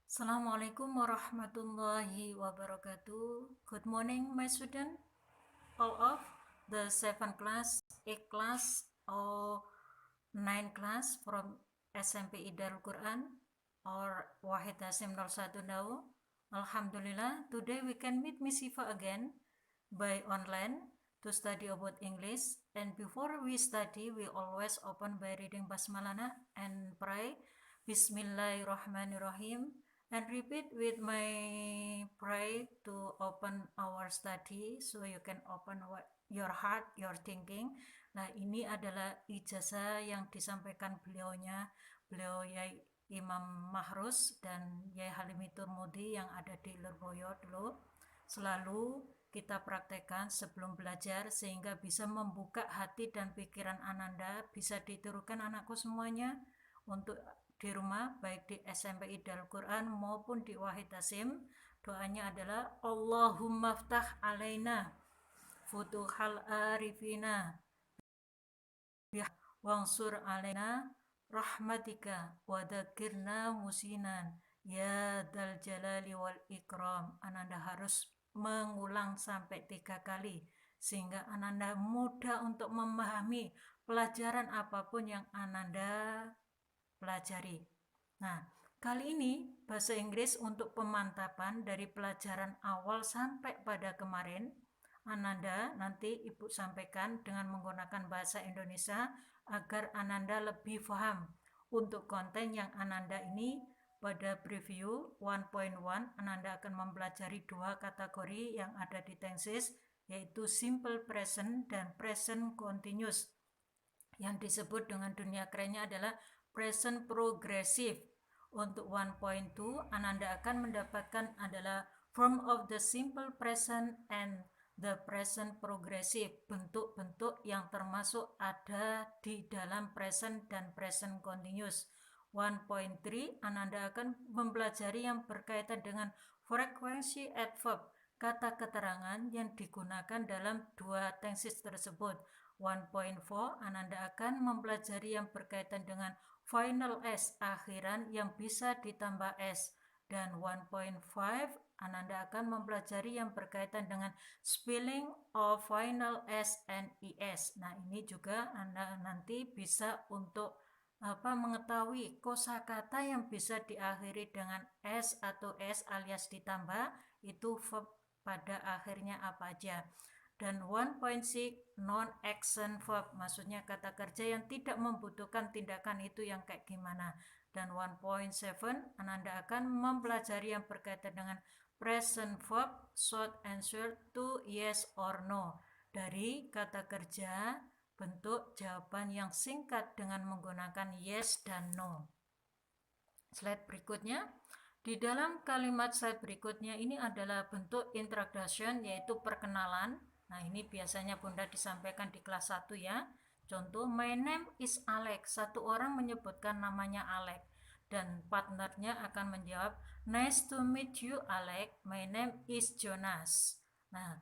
Assalamualaikum warahmatullahi wabarakatuh. Good morning, my student. All of the 7 class, 8 class, or 9 class from SMP Darul Quran or Wahid Hasim 01 Dau. Alhamdulillah, today we can meet Miss Sifa again by online to study about English. And before we study, we always open by reading Basmalana and pray. Bismillahirrahmanirrahim. And repeat with my pray to open our study so you can open your heart, your thinking. Nah, ini adalah ijazah yang disampaikan beliau Yai Imam Mahrus dan Yai Halimitur Mudi yang ada di Lurboyo dulu. Selalu kita praktekkan sebelum belajar sehingga bisa membuka hati dan pikiran Ananda, bisa ditirukan anakku semuanya untuk di rumah, baik di SMP Darul Quran maupun di Wahid Hasim. Doanya adalah Allahumma ftah alaina futuhal arifina wangsur alaina rahmatika wadakirna musinan ya dal jalali wal ikram. Ananda harus mengulang sampai 3 kali sehingga Ananda mudah untuk memahami pelajaran apapun yang Ananda pelajari. Nah, kali ini bahasa Inggris untuk pemantapan dari pelajaran awal sampai pada kemarin. Ananda nanti Ibu sampaikan dengan menggunakan bahasa Indonesia agar Ananda lebih paham. Untuk konten yang Ananda ini pada preview 1.1 Ananda akan mempelajari 2 kategori yang ada di tenses, yaitu simple present dan present continuous. Yang disebut dengan dunia kerennya adalah present progressive. Untuk 1.2 Ananda akan mendapatkan adalah form of the simple present and the present progressive, bentuk-bentuk yang termasuk ada di dalam present dan present continuous. 1.3 Ananda akan mempelajari yang berkaitan dengan frequency adverb, kata keterangan yang digunakan dalam 2 tenses tersebut. 1.4 Ananda akan mempelajari yang berkaitan dengan final S, akhiran yang bisa ditambah S. Dan 1.5 Ananda akan mempelajari yang berkaitan dengan spelling of final S and ES. Nah, ini juga Anda nanti bisa untuk mengetahui kosakata yang bisa diakhiri dengan S atau S alias ditambah, itu verb pada akhirnya apa aja. Dan 1.6 non-action verb, maksudnya kata kerja yang tidak membutuhkan tindakan itu yang kayak gimana. Dan 1.7 Ananda akan mempelajari yang berkaitan dengan present verb, short answer to yes or no, dari kata kerja bentuk jawaban yang singkat dengan menggunakan yes dan no. Slide berikutnya. Di dalam kalimat slide berikutnya ini adalah bentuk introduction, yaitu perkenalan. Nah, ini biasanya Bunda disampaikan di kelas 1 ya. Contoh, my name is Alex. Satu orang menyebutkan namanya Alex dan partnernya akan menjawab, nice to meet you Alex, my name is Jonas. Nah,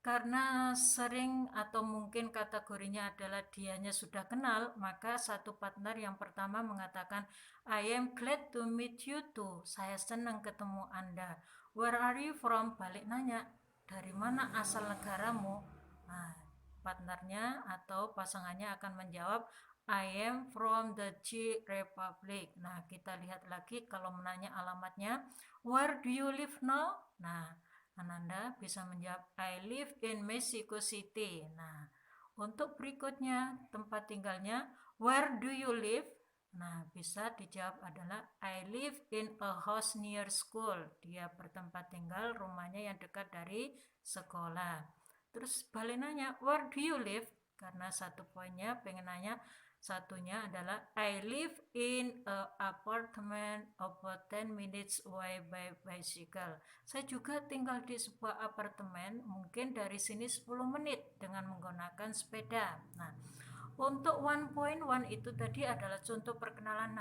karena sering atau mungkin kategorinya adalah dianya sudah kenal, maka satu partner yang pertama mengatakan, I am glad to meet you too. Saya senang ketemu Anda. Where are you from? Balik nanya, dari mana asal negaramu? Nah, partnernya atau pasangannya akan menjawab, I am from the Czech Republic. Nah, kita lihat lagi kalau menanya alamatnya, where do you live now? Nah, Ananda bisa menjawab, I live in Mexico City. Nah, untuk berikutnya tempat tinggalnya, where do you live? Nah, bisa dijawab adalah I live in a house near school. Dia bertempat tinggal rumahnya yang dekat dari sekolah. Terus balik nanya, where do you live? Karena satu poinnya pengen nanya, satunya adalah I live in a apartment about 10 minutes away by bicycle. Saya juga tinggal di sebuah apartemen, mungkin dari sini 10 menit dengan menggunakan sepeda. Nah, untuk 1.1 itu tadi adalah contoh perkenalan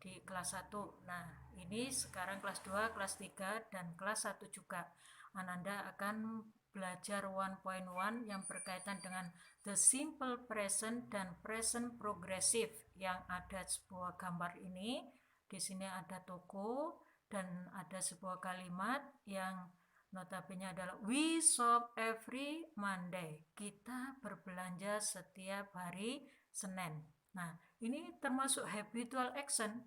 di kelas 1. Nah, ini sekarang kelas 2, kelas 3, dan kelas 1 juga. Ananda akan belajar 1.1 yang berkaitan dengan the simple present dan present progressive yang ada sebuah gambar ini. Di sini ada toko dan ada sebuah kalimat yang notabene adalah we shop every Monday. Kita berbelanja setiap hari Senin. Nah, ini termasuk habitual action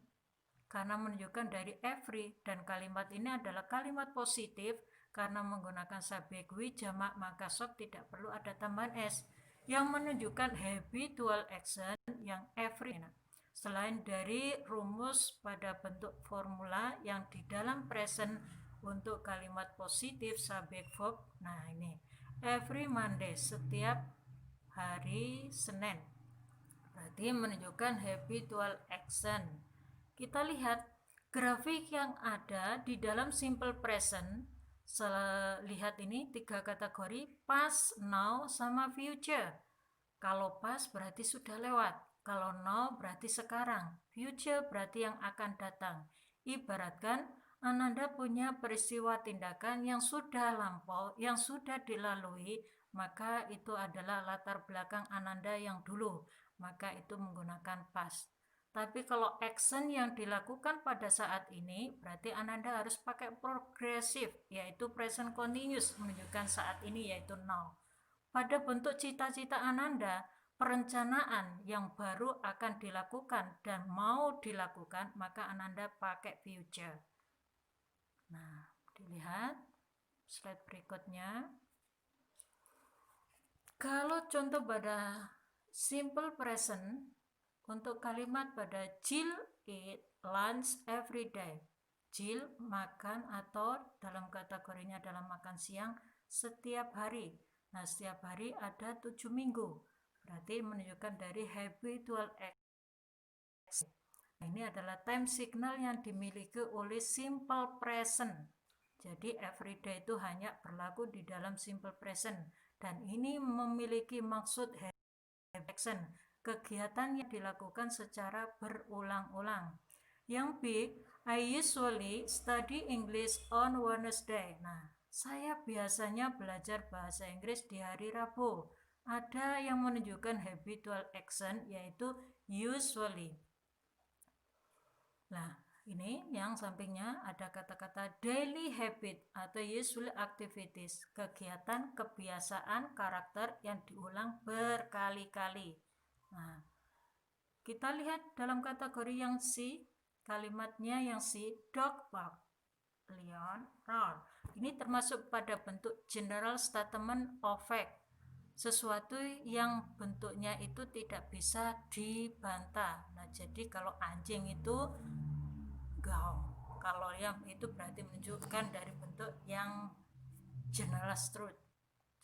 karena menunjukkan dari every, dan kalimat ini adalah kalimat positif karena menggunakan subjek we jamak, maka shop tidak perlu ada tambahan s yang menunjukkan habitual action yang every. Selain dari rumus pada bentuk formula yang di dalam present untuk kalimat positif subjek verb, nah ini every Monday, setiap hari Senin, berarti menunjukkan habitual action. Kita lihat grafik yang ada di dalam simple present. Lihat ini 3 kategori, past, now, sama future. Kalau past berarti sudah lewat, kalau now berarti sekarang, future berarti yang akan datang. Ibaratkan Ananda punya peristiwa tindakan yang sudah lampau, yang sudah dilalui, maka itu adalah latar belakang Ananda yang dulu, maka itu menggunakan past. Tapi kalau action yang dilakukan pada saat ini, berarti Ananda harus pakai progressive, yaitu present continuous, menunjukkan saat ini, yaitu now. Pada bentuk cita-cita Ananda, perencanaan yang baru akan dilakukan dan mau dilakukan, maka Ananda pakai future. Nah, dilihat slide berikutnya. Kalau contoh pada simple present, untuk kalimat pada Jill eat lunch every day. Jill makan atau dalam kategorinya dalam makan siang setiap hari. Nah, setiap hari ada 7 minggu. Berarti menunjukkan dari habitual action. Nah, ini adalah time signal yang dimiliki oleh simple present. Jadi everyday itu hanya berlaku di dalam simple present. Dan ini memiliki maksud action, kegiatan yang dilakukan secara berulang-ulang. Yang B, I usually study English on Wednesday. Nah, saya biasanya belajar bahasa Inggris di hari Rabu. Ada yang menunjukkan habitual action, yaitu usually. Nah, ini yang sampingnya ada kata-kata daily habit atau usual activities, kegiatan, kebiasaan, karakter yang diulang berkali-kali. Nah, kita lihat dalam kategori yang C, kalimatnya yang C, dog bark, lion roar. Ini termasuk pada bentuk general statement of fact, sesuatu yang bentuknya itu tidak bisa dibantah. Nah, jadi kalau anjing itu gaul, kalau yang itu berarti menunjukkan dari bentuk yang general truth,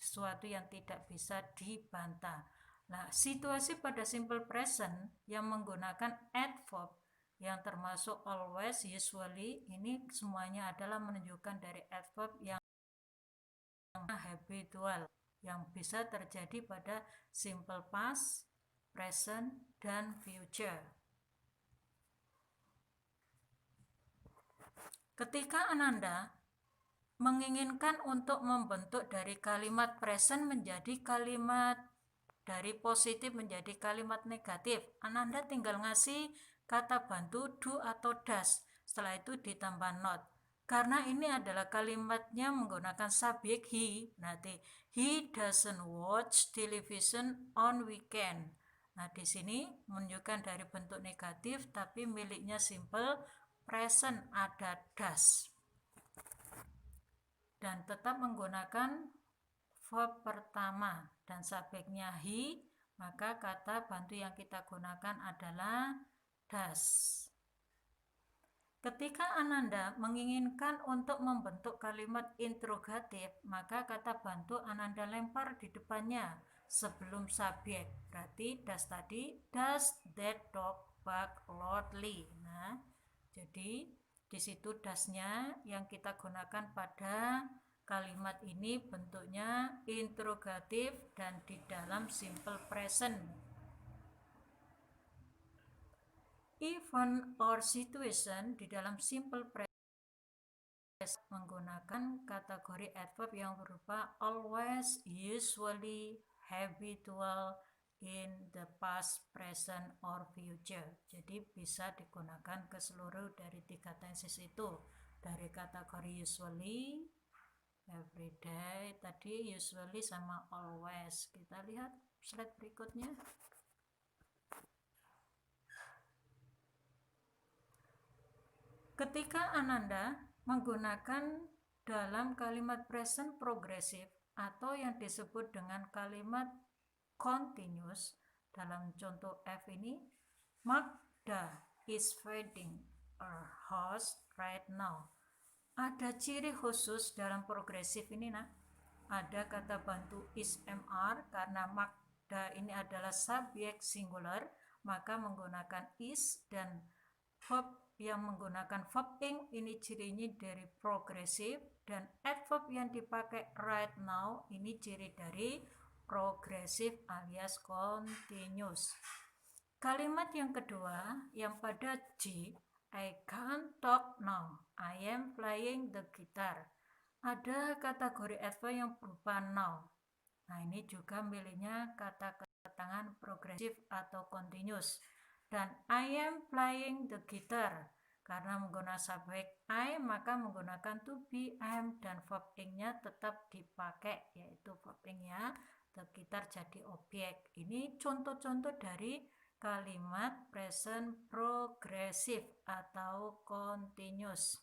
sesuatu yang tidak bisa dibantah. Nah, situasi pada simple present yang menggunakan adverb yang termasuk always, usually, ini semuanya adalah menunjukkan dari adverb yang habitual, yang bisa terjadi pada simple past, present, dan future. Ketika Ananda menginginkan untuk membentuk dari kalimat present menjadi kalimat dari positif menjadi kalimat negatif, Ananda tinggal ngasih kata bantu do atau does, setelah itu ditambah not. Karena ini adalah kalimatnya menggunakan subjek he, nanti he doesn't watch television on weekend. Nah, di sini menunjukkan dari bentuk negatif tapi miliknya simple present, ada does. Dan tetap menggunakan verb pertama dan subjeknya he, maka kata bantu yang kita gunakan adalah does. Ketika Ananda menginginkan untuk membentuk kalimat interrogatif, maka kata bantu Ananda lempar di depannya sebelum subjek. Berarti does tadi, does that dog bark loudly. Nah, jadi di situ does-nya yang kita gunakan pada kalimat ini bentuknya interrogatif dan di dalam simple present. Event or situation di dalam simple present menggunakan kategori adverb yang berupa always, usually, habitual, in the past, present, or future. Jadi bisa digunakan ke seluruh dari 3 tenses itu. Dari kategori usually, everyday, tadi usually sama always. Kita lihat slide berikutnya. Ketika Ananda menggunakan dalam kalimat present progressive atau yang disebut dengan kalimat continuous, dalam contoh F ini, Magda is feeding her horse right now. Ada ciri khusus dalam progresif ini, nak. Ada kata bantu is mr, karena Magda ini adalah subjek singular, maka menggunakan is, dan verb yang menggunakan verb ing ini cirinya dari progresif, dan adverb yang dipakai right now ini ciri dari progresif alias continuous. Kalimat yang kedua yang pada G, I can't talk now, I am playing the guitar. Ada kategori adverb yang berupa now. Nah, ini juga miliknya kata ketangan progresif atau continuous. Dan I am playing the guitar, karena menggunakan subjek I, maka menggunakan to be, am, dan verb ing-nya tetap dipakai, yaitu verb ing-nya the guitar jadi objek. Ini contoh-contoh dari kalimat present progressive atau continuous.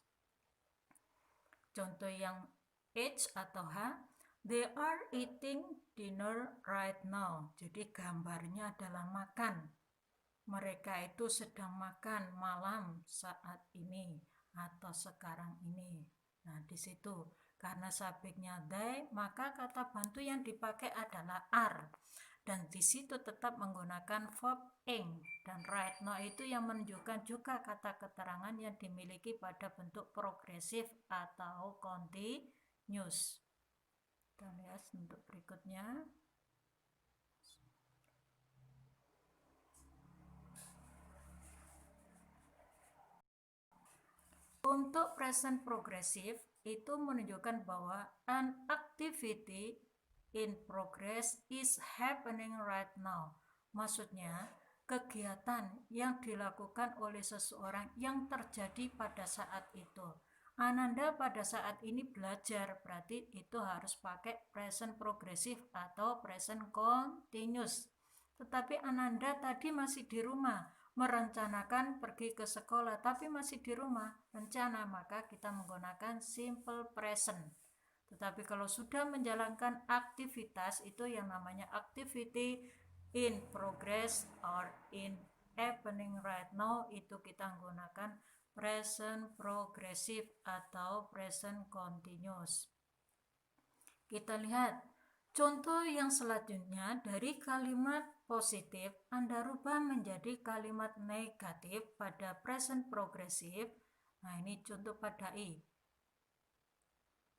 Contoh yang H atau H, they are eating dinner right now. Jadi gambarnya adalah makan. Mereka itu sedang makan malam saat ini atau sekarang ini. Nah, di situ karena subjeknya they, maka kata bantu yang dipakai adalah are. Dan di situ tetap menggunakan verb ing, dan right now itu yang menunjukkan juga kata keterangan yang dimiliki pada bentuk progresif atau continuous. Kita lihat untuk berikutnya. Untuk present progressive itu menunjukkan bahwa an activity in progress is happening right now. Maksudnya, kegiatan yang dilakukan oleh seseorang yang terjadi pada saat itu. Ananda pada saat ini belajar, berarti itu harus pakai present progressive atau present continuous. Tetapi Ananda tadi masih di rumah, merencanakan pergi ke sekolah, tapi masih di rumah, rencana, maka kita menggunakan simple present. Tetapi kalau sudah menjalankan aktivitas, itu yang namanya activity in progress or in happening right now, itu kita menggunakan present progressive atau present continuous. Kita lihat contoh yang selanjutnya. Dari kalimat positif Anda rubah menjadi kalimat negatif pada present progressive. Nah, ini contoh pada I.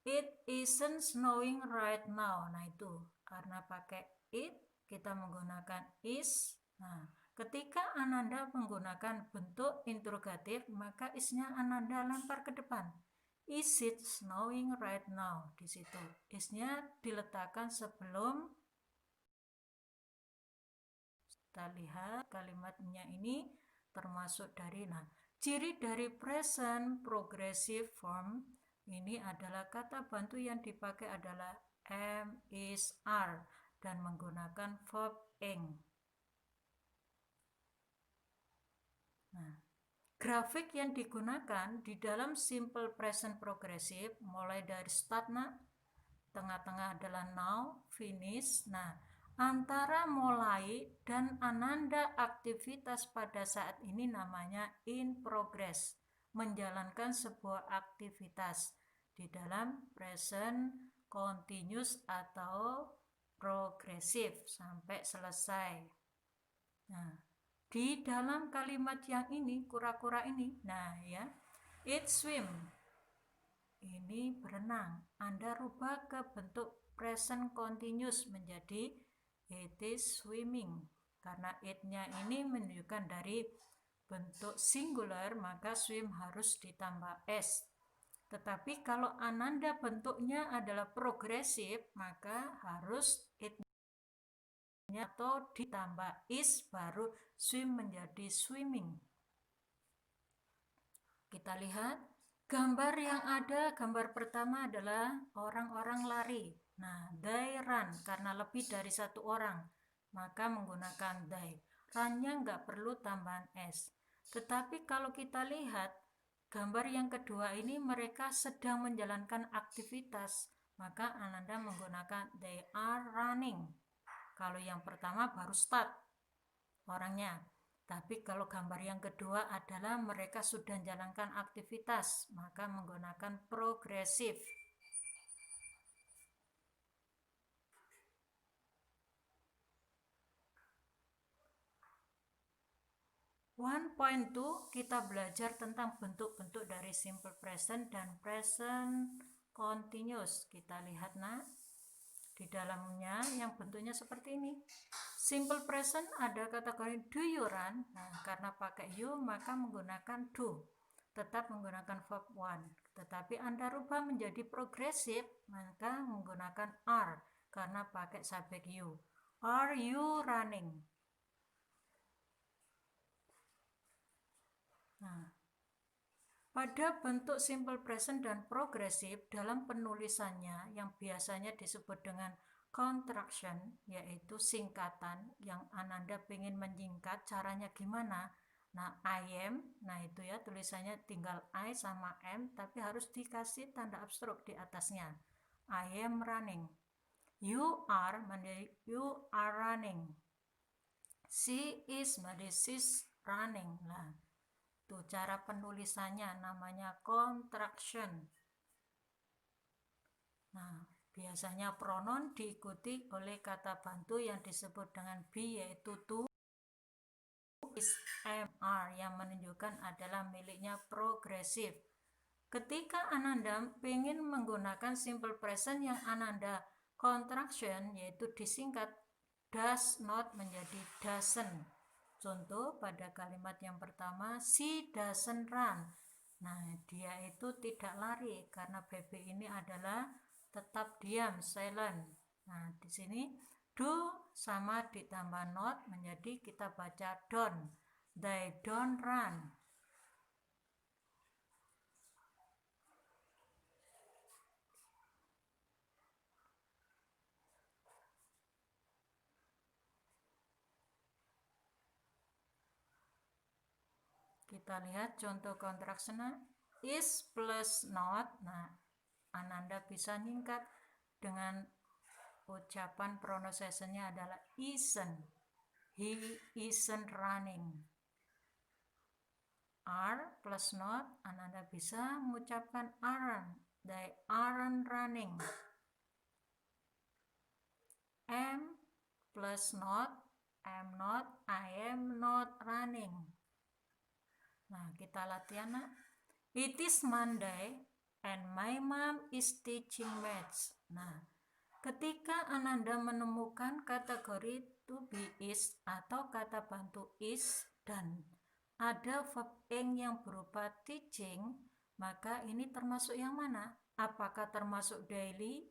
It isn't snowing right now. Nah, itu karena pakai it kita menggunakan is. Nah, ketika Ananda menggunakan bentuk interrogatif, maka is-nya Ananda lempar ke depan. Is it snowing right now? Di situ is-nya diletakkan sebelum. Kita lihat kalimatnya ini termasuk dari, nah, ciri dari present progressive form ini adalah kata bantu yang dipakai adalah am, is, are, dan menggunakan verb ing. Nah, grafik yang digunakan di dalam simple present progressive mulai dari start, nah, tengah-tengah adalah now, finish. Nah, antara mulai dan Ananda aktivitas pada saat ini namanya in progress, menjalankan sebuah aktivitas di dalam present continuous atau progressive sampai selesai. Nah, di dalam kalimat yang ini, kura-kura ini, nah ya, it swim, ini berenang. Anda rubah ke bentuk present continuous menjadi it is swimming. Karena it-nya ini menunjukkan dari bentuk singular, maka swim harus ditambah s. Tetapi kalau Ananda bentuknya adalah progresif, maka harus it atau ditambah is baru swim menjadi swimming. Kita lihat gambar yang ada, gambar pertama adalah orang-orang lari. Nah, they run karena lebih dari satu orang, maka menggunakan they. Run-nya nggak perlu tambahan s. Tetapi kalau kita lihat gambar yang kedua ini mereka sedang menjalankan aktivitas, maka Ananda menggunakan they are running. Kalau yang pertama baru start orangnya. Tapi kalau gambar yang kedua adalah mereka sudah menjalankan aktivitas, maka menggunakan progresif. 1.2 kita belajar tentang bentuk-bentuk dari simple present dan present continuous. Kita lihat di dalamnya yang bentuknya seperti ini. Simple present ada kategori do you run. Nah, karena pakai you maka menggunakan do. Tetap menggunakan verb one. Tetapi Anda rubah menjadi progresif maka menggunakan are karena pakai subjek you. Are you running? Nah, pada bentuk simple present dan progresif dalam penulisannya yang biasanya disebut dengan contraction, yaitu singkatan yang Ananda ingin menyingkat, caranya gimana? Nah, I am, nah itu ya tulisannya tinggal I sama am, tapi harus dikasih tanda abstrak di atasnya. I am running. You are menjadi you are running. She is menjadi she's running. Nah, itu cara penulisannya namanya contraction. Nah, biasanya pronoun diikuti oleh kata bantu yang disebut dengan be, yaitu to, is, am, are yang menunjukkan adalah miliknya progresif. Ketika Ananda ingin menggunakan simple present yang Ananda contraction, yaitu disingkat does not menjadi doesn't. Contoh pada kalimat yang pertama, she doesn't run. Nah, dia itu tidak lari karena baby ini adalah tetap diam, silent. Nah, di sini do sama ditambah not menjadi kita baca don't. They don't run. Kita lihat contoh kontraksinya is plus not. Nah, Ananda bisa nyingkat dengan ucapan pronunciation-nya adalah isn't. He isn't running. Are plus not, Ananda bisa mengucapkan aren't. They aren't running. Am plus not, am not, I am not running. Nah, kita latihan. It is Monday and my mom is teaching maths. Nah, ketika Ananda menemukan kategori to be is atau kata bantu is dan ada verb ing yang berupa teaching, maka ini termasuk yang mana? Apakah termasuk daily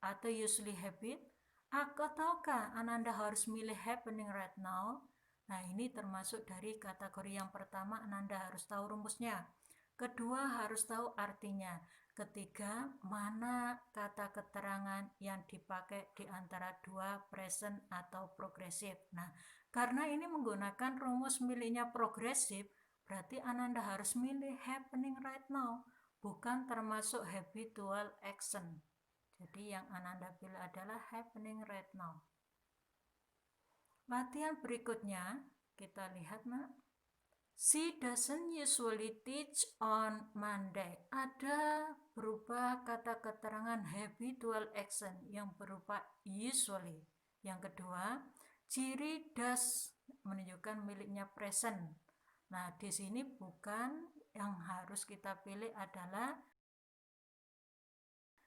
atau usually habit? Ataukah Ananda harus milih happening right now? Nah, ini termasuk dari kategori yang pertama, Ananda harus tahu rumusnya. Kedua, harus tahu artinya. Ketiga, mana kata keterangan yang dipakai di antara dua present atau progresif. Nah, karena ini menggunakan rumus miliknya progresif, berarti Ananda harus milih happening right now, bukan termasuk habitual action. Jadi yang Ananda pilih adalah happening right now. Latihan berikutnya, kita lihat she doesn't usually teach on Monday. Ada berupa kata keterangan habitual action yang berupa usually. Yang kedua, ciri does menunjukkan miliknya present. Nah, di sini bukan yang harus kita pilih adalah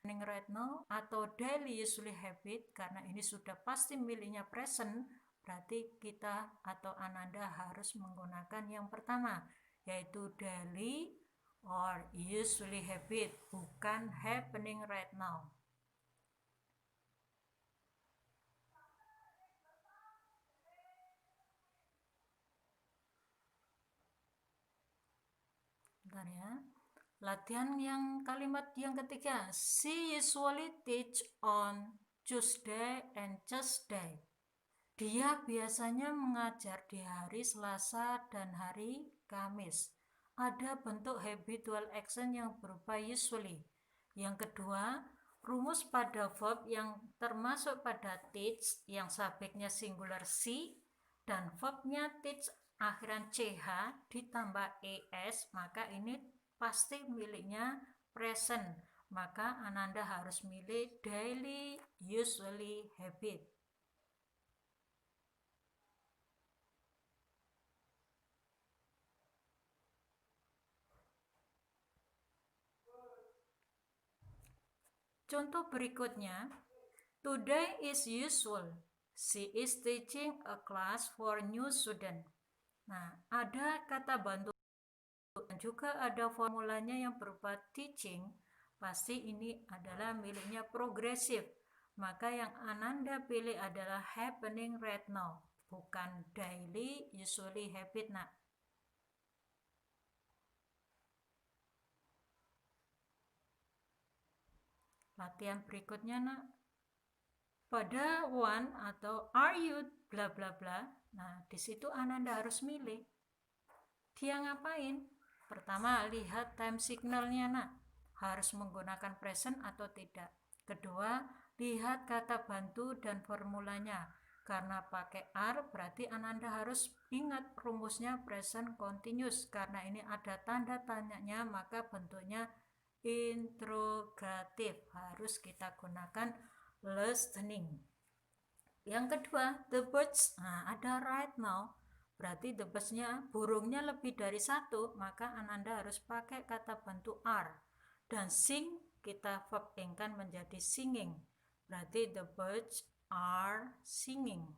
right now atau daily usually habit, karena ini sudah pasti miliknya present. Berarti kita atau Ananda harus menggunakan yang pertama, yaitu daily or usually habit, bukan happening right now. Bentar ya. Latihan yang kalimat yang ketiga. She usually teach on Tuesday and Thursday. Dia biasanya mengajar di hari Selasa dan hari Kamis. Ada bentuk habitual action yang berupa usually. Yang kedua, rumus pada verb yang termasuk pada teach yang subjeknya singular she dan verbnya teach akhiran ch ditambah es, maka ini pasti miliknya present. Maka Ananda harus milih daily, usually, habit. Contoh berikutnya, today is usual. She is teaching a class for new student. Nah, ada kata bantu dan juga ada formulanya yang berupa teaching. Pasti ini adalah miliknya progresif. Maka yang Ananda pilih adalah happening right now, bukan daily, usually, habit. Nah, latihan berikutnya, nak. Pada one atau are you bla bla bla. Nah, di situ Ananda harus milih. Dia ngapain? Pertama, lihat time signalnya, nak. Harus menggunakan present atau tidak. Kedua, lihat kata bantu dan formulanya. Karena pakai are, berarti Ananda harus ingat rumusnya present continuous. Karena ini ada tanda tanyanya, maka bentuknya interrogatif. Harus kita gunakan listening. Yang kedua, the birds. Nah, ada right now. Berarti the birds-nya, burungnya lebih dari satu, maka Ananda harus pakai kata bantu are. Dan sing kita verb ing-kan menjadi singing. Berarti the birds are singing.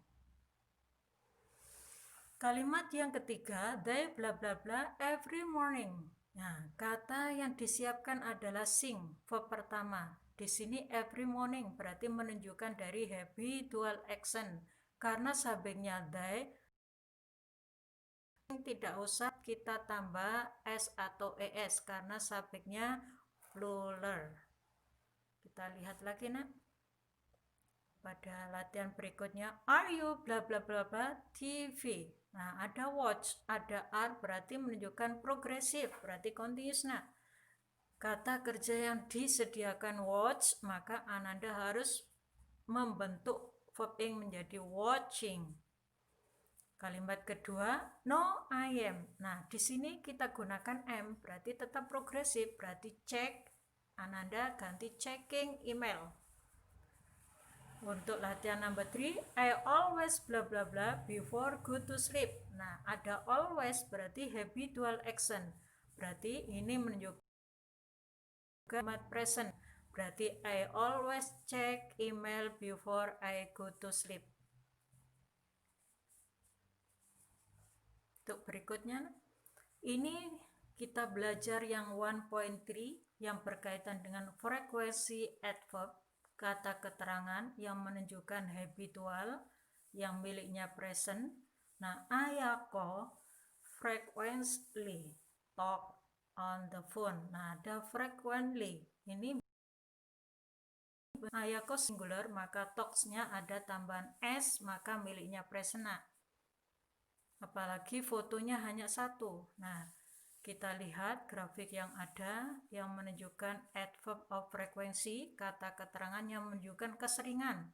Kalimat yang ketiga, they bla bla bla every morning. Nah, kata yang disiapkan adalah sing, verb pertama. Di sini every morning berarti menunjukkan dari habitual action. Karena subjeknya they, tidak usah kita tambah s atau es karena subjeknya plural. Kita lihat lagi, nak. Pada latihan berikutnya, are you bla bla bla bla TV. Nah, ada watch, ada are berarti menunjukkan progresif, berarti continuous. Nah, kata kerja yang disediakan watch, maka Ananda harus membentuk verb ing menjadi watching. Kalimat kedua, no I am. Nah, di sini kita gunakan am, berarti tetap progresif, berarti check. Ananda ganti checking email. Untuk latihan number 3, I always bla bla bla before go to sleep. Nah, ada always berarti habitual action. Berarti ini menunjukkan kalimat present. Berarti I always check email before I go to sleep. Untuk berikutnya, ini kita belajar yang 1.3 yang berkaitan dengan frekuensi adverb, kata keterangan yang menunjukkan habitual yang miliknya present. Nah, Ayako frequently talk on the phone. Nah, ada frequently. Ini Ayako singular, maka talks-nya ada tambahan s, maka miliknya present. Apalagi fotonya hanya satu. Nah, kita lihat grafik yang ada yang menunjukkan adverb of frequency, kata keterangan yang menunjukkan keseringan.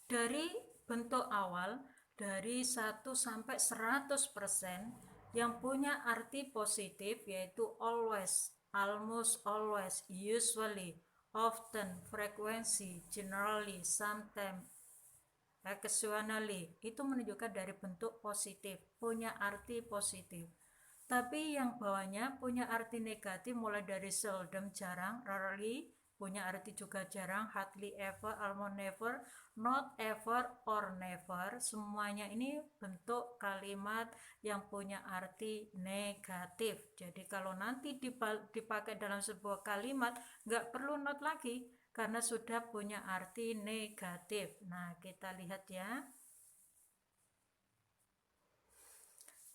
Dari bentuk awal, dari 1 sampai 100% yang punya arti positif yaitu always, almost always, usually, often, frequency, generally, sometimes, occasionally, itu menunjukkan dari bentuk positif, punya arti positif. Tapi yang bawahnya punya arti negatif mulai dari seldom, jarang, rarely, punya arti juga jarang, hardly ever, almost never, not ever, or never. Semuanya ini bentuk kalimat yang punya arti negatif. Jadi kalau nanti dipakai dalam sebuah kalimat, nggak perlu not lagi karena sudah punya arti negatif. Nah, kita lihat ya.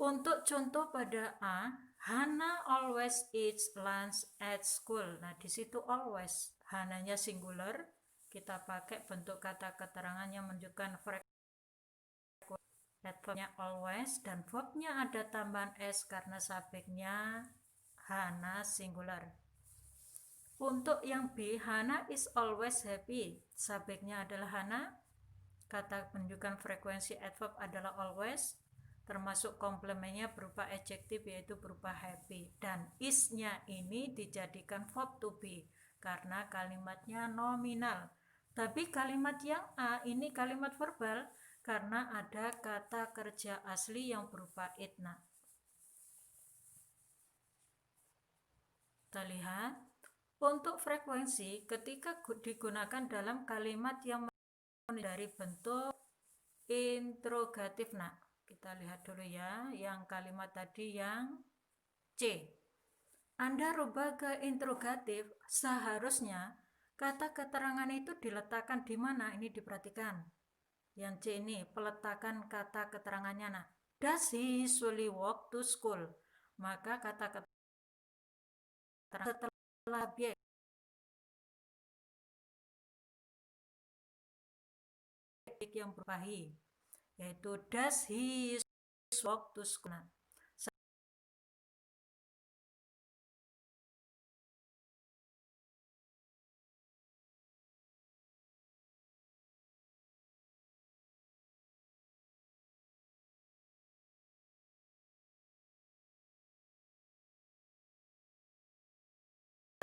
Untuk contoh pada A, Hana always eats lunch at school. Nah, di situ always, Hananya singular, kita pakai bentuk kata keterangan yang menunjukkan adverbnya always, dan verbnya ada tambahan s karena subjeknya Hana singular. Untuk yang B, Hana is always happy. Subjeknya adalah Hana. Kata penunjukan frekuensi adverb adalah always, termasuk komplemennya berupa adjektif yaitu berupa happy. Dan is-nya ini dijadikan verb to be karena kalimatnya nominal. Tapi kalimat yang A ini kalimat verbal karena ada kata kerja asli yang berupa itna. Kita lihat, untuk frekuensi ketika digunakan dalam kalimat yang dari bentuk interrogatif. Nah, kita lihat dulu ya, yang kalimat tadi yang C. Anda rubah ke interrogatif, seharusnya kata keterangan itu diletakkan di mana? Ini diperhatikan. Yang C ini, peletakan kata keterangannya. Nah, does he usually walk to school? Maka kata keterangan setelah objek yang berupa he, yaitu does he walk to school. Nah,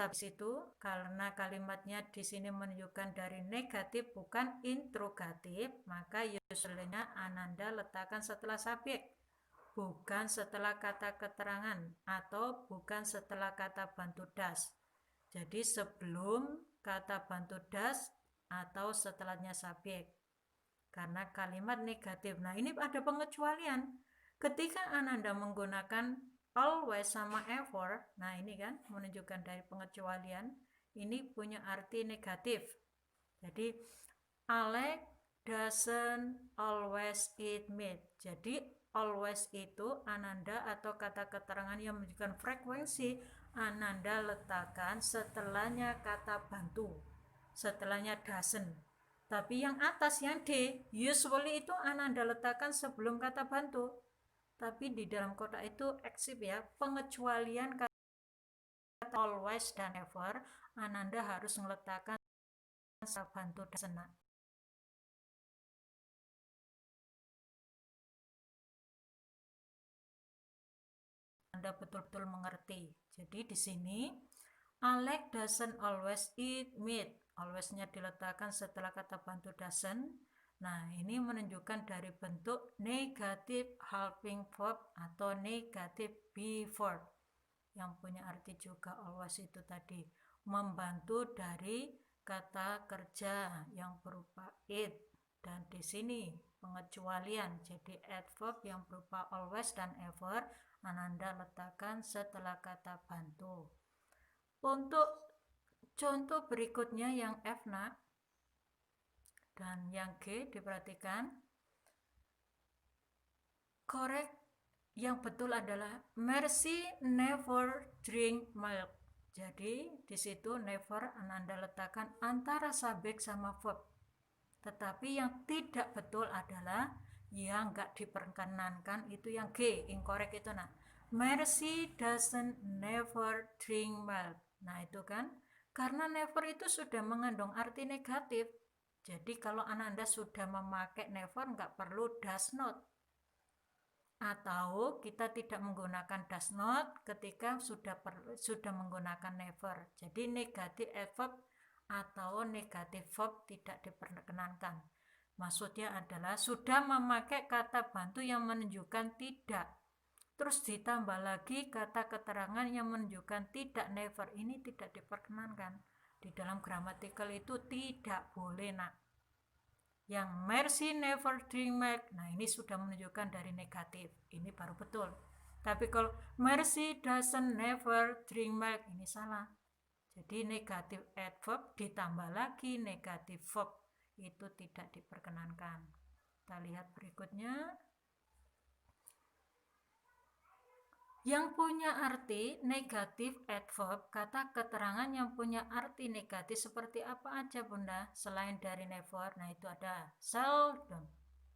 habis itu karena kalimatnya di sini menunjukkan dari negatif bukan interrogatif, maka usually-nya Ananda letakkan setelah subjek, bukan setelah kata keterangan atau bukan setelah kata bantu das. Jadi sebelum kata bantu das atau setelahnya subjek. Karena kalimat negatif. Nah, ini ada pengecualian. Ketika Ananda menggunakan always sama ever, nah ini kan menunjukkan dari pengecualian, ini punya arti negatif. Jadi Alex doesn't always eat meat. Jadi always itu Ananda atau kata keterangan yang menunjukkan frekuensi Ananda letakkan setelahnya kata bantu, setelahnya doesn't. Tapi yang atas yang D, usually itu Ananda letakkan sebelum kata bantu. Tapi di dalam kotak itu eksip ya, pengecualian kata always dan ever, Ananda harus meletakkan bantu dan senang. Anda betul-betul mengerti. Jadi di sini Alex doesn't always eat meat. Always-nya diletakkan setelah kata bantu doesn't. Nah, ini menunjukkan dari bentuk negatif helping verb atau negatif be verb yang punya arti juga always itu tadi, membantu dari kata kerja yang berupa it. Dan di sini pengecualian, jadi adverb yang berupa always dan ever Ananda letakkan setelah kata bantu. Untuk contoh berikutnya yang F nak dan yang G diperhatikan. Correct, yang betul adalah Mercy never drink milk. Jadi di situ never Ananda letakkan antara subjek sama verb. Tetapi yang tidak betul adalah yang nggak diperkenankan itu yang G, incorrect itu nah. Mercy doesn't never drink milk. Nah itu kan karena never itu sudah mengandung arti negatif. Jadi kalau Ananda sudah memakai never nggak perlu does not. Atau kita tidak menggunakan does not ketika sudah menggunakan never. Jadi negatif adverb atau negatif verb tidak diperkenankan. Maksudnya adalah sudah memakai kata bantu yang menunjukkan tidak. Terus ditambah lagi kata keterangan yang menunjukkan tidak, never, ini tidak diperkenankan. Di dalam gramatikal itu tidak boleh nak. Yang Mercy never drink milk, nah ini sudah menunjukkan dari negatif, ini baru betul. Tapi kalau Mercy doesn't never drink milk, ini salah. Jadi negatif adverb ditambah lagi negatif verb, itu tidak diperkenankan. Kita lihat berikutnya. Yang punya arti negatif adverb, kata keterangan yang punya arti negatif seperti apa aja Bunda? Selain dari never, nah itu ada seldom,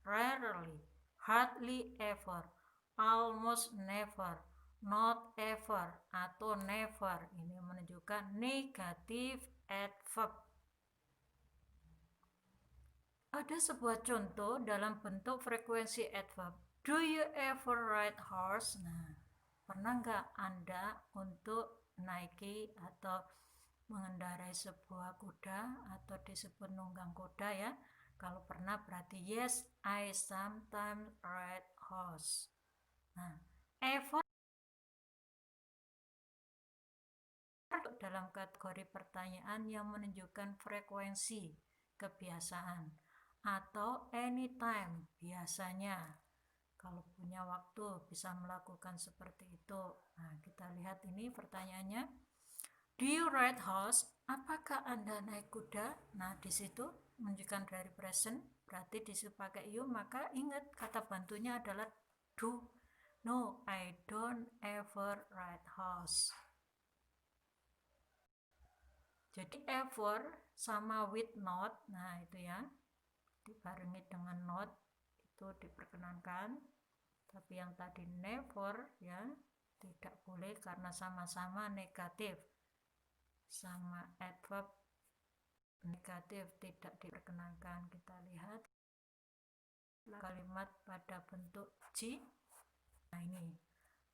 rarely, hardly ever, almost never, not ever, atau never. Ini menunjukkan negatif adverb. Ada sebuah contoh dalam bentuk frekuensi adverb. Do you ever ride horse? Nah, pernah nggak Anda untuk naiki atau mengendarai sebuah kuda atau disebut nunggang kuda ya? Kalau pernah berarti yes, I sometimes ride horse. Nah, ever dalam kategori pertanyaan yang menunjukkan frekuensi kebiasaan atau anytime biasanya. Kalau punya waktu bisa melakukan seperti itu. Nah, kita lihat ini pertanyaannya. Do you ride horse? Apakah Anda naik kuda? Nah, di situ menunjukkan dari present, berarti disitu pakai you, maka ingat kata bantunya adalah do. No, I don't ever ride horse. Jadi ever sama with not, nah itu ya, dibarengi dengan not itu diperkenankan. Tapi yang tadi never ya tidak boleh karena sama-sama negatif, sama adverb negatif tidak diperkenankan. Kita lihat kalimat pada bentuk G. Nah ini,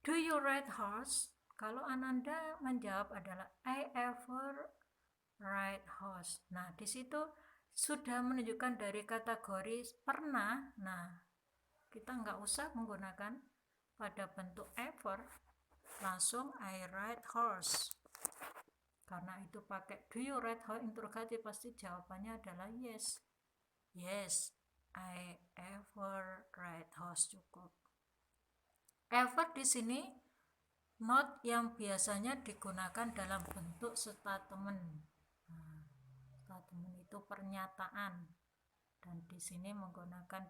do you ride horse? Kalau Ananda menjawab adalah I ever ride horse. Nah di situ sudah menunjukkan dari kategori pernah. Nah kita nggak usah menggunakan pada bentuk ever, langsung I ride horse. Karena itu pakai do you ride horse interrogatif, pasti jawabannya adalah yes. Yes, I ever ride horse, cukup. Ever di sini not yang biasanya digunakan dalam bentuk statement. Nah, statement itu pernyataan. Dan di sini menggunakan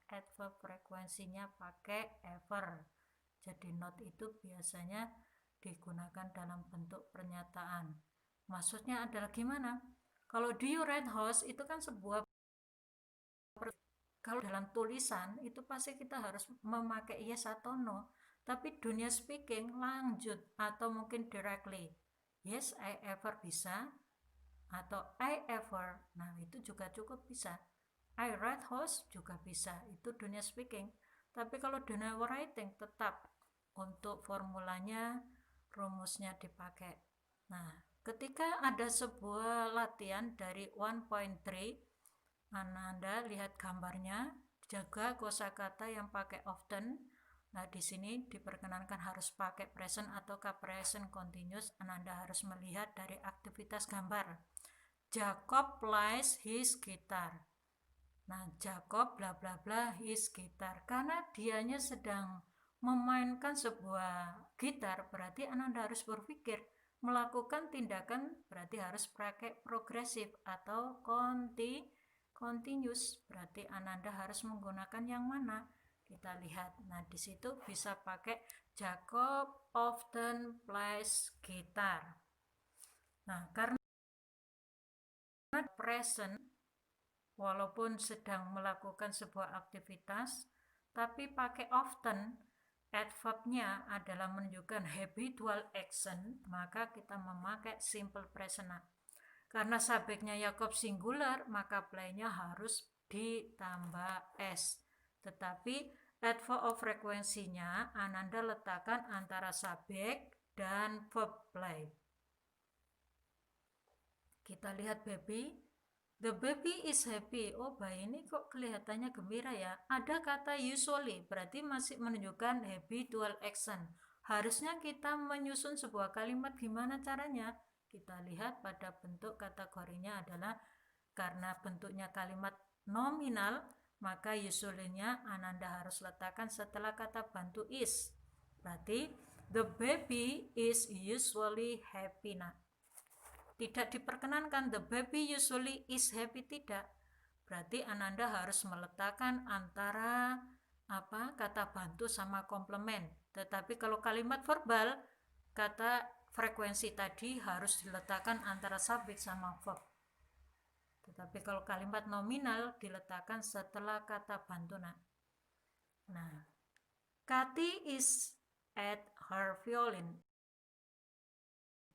adverb frekuensinya pakai ever. Jadi not itu biasanya digunakan dalam bentuk pernyataan. Maksudnya adalah gimana? Kalau do you ride horse itu kan sebuah, kalau dalam tulisan itu pasti kita harus memakai yes atau no. Tapi dunia speaking lanjut atau mungkin directly. Yes, I ever bisa atau I ever. Nah, itu juga cukup bisa. I ride horse juga bisa. Itu dunia speaking. Tapi kalau dunia writing tetap untuk formulanya, rumusnya dipakai. Nah, ketika ada sebuah latihan dari 1.3, Anda lihat gambarnya, jaga kosakata yang pakai often. Nah, di sini diperkenankan harus pakai present atau present continuous. Anda harus melihat dari aktivitas gambar. Jacob plays his guitar. Nah, Jacob bla bla bla his guitar. Karena dianya sedang memainkan sebuah gitar, berarti Anda harus berpikir melakukan tindakan, berarti harus pakai progresif atau continuous. Berarti Anda harus menggunakan yang mana? Kita lihat. Nah, di situ bisa pakai Jacob often plays guitar. Nah, karena present walaupun sedang melakukan sebuah aktivitas, tapi pakai often, adverbnya adalah menunjukkan habitual action, maka kita memakai simple present. Karena subjeknya Jacob singular, maka playnya harus ditambah s. Tetapi adverb of frekuensinya Ananda letakkan antara subjek dan verb play. Kita lihat baby. The baby is happy. Oh, bayi ini kok kelihatannya gembira ya. Ada kata usually, berarti masih menunjukkan habitual action. Harusnya kita menyusun sebuah kalimat gimana caranya? Kita lihat pada bentuk kategorinya adalah karena bentuknya kalimat nominal, maka usually-nya Ananda harus letakkan setelah kata bantu is. Berarti the baby is usually happy. Nah, tidak diperkenankan the baby usually is happy, tidak. Berarti Ananda harus meletakkan antara kata bantu sama komplement. Tetapi kalau kalimat verbal, kata frekuensi tadi harus diletakkan antara subjek sama verb. Tetapi kalau kalimat nominal diletakkan setelah kata bantu. Nah, Kathy is at her violin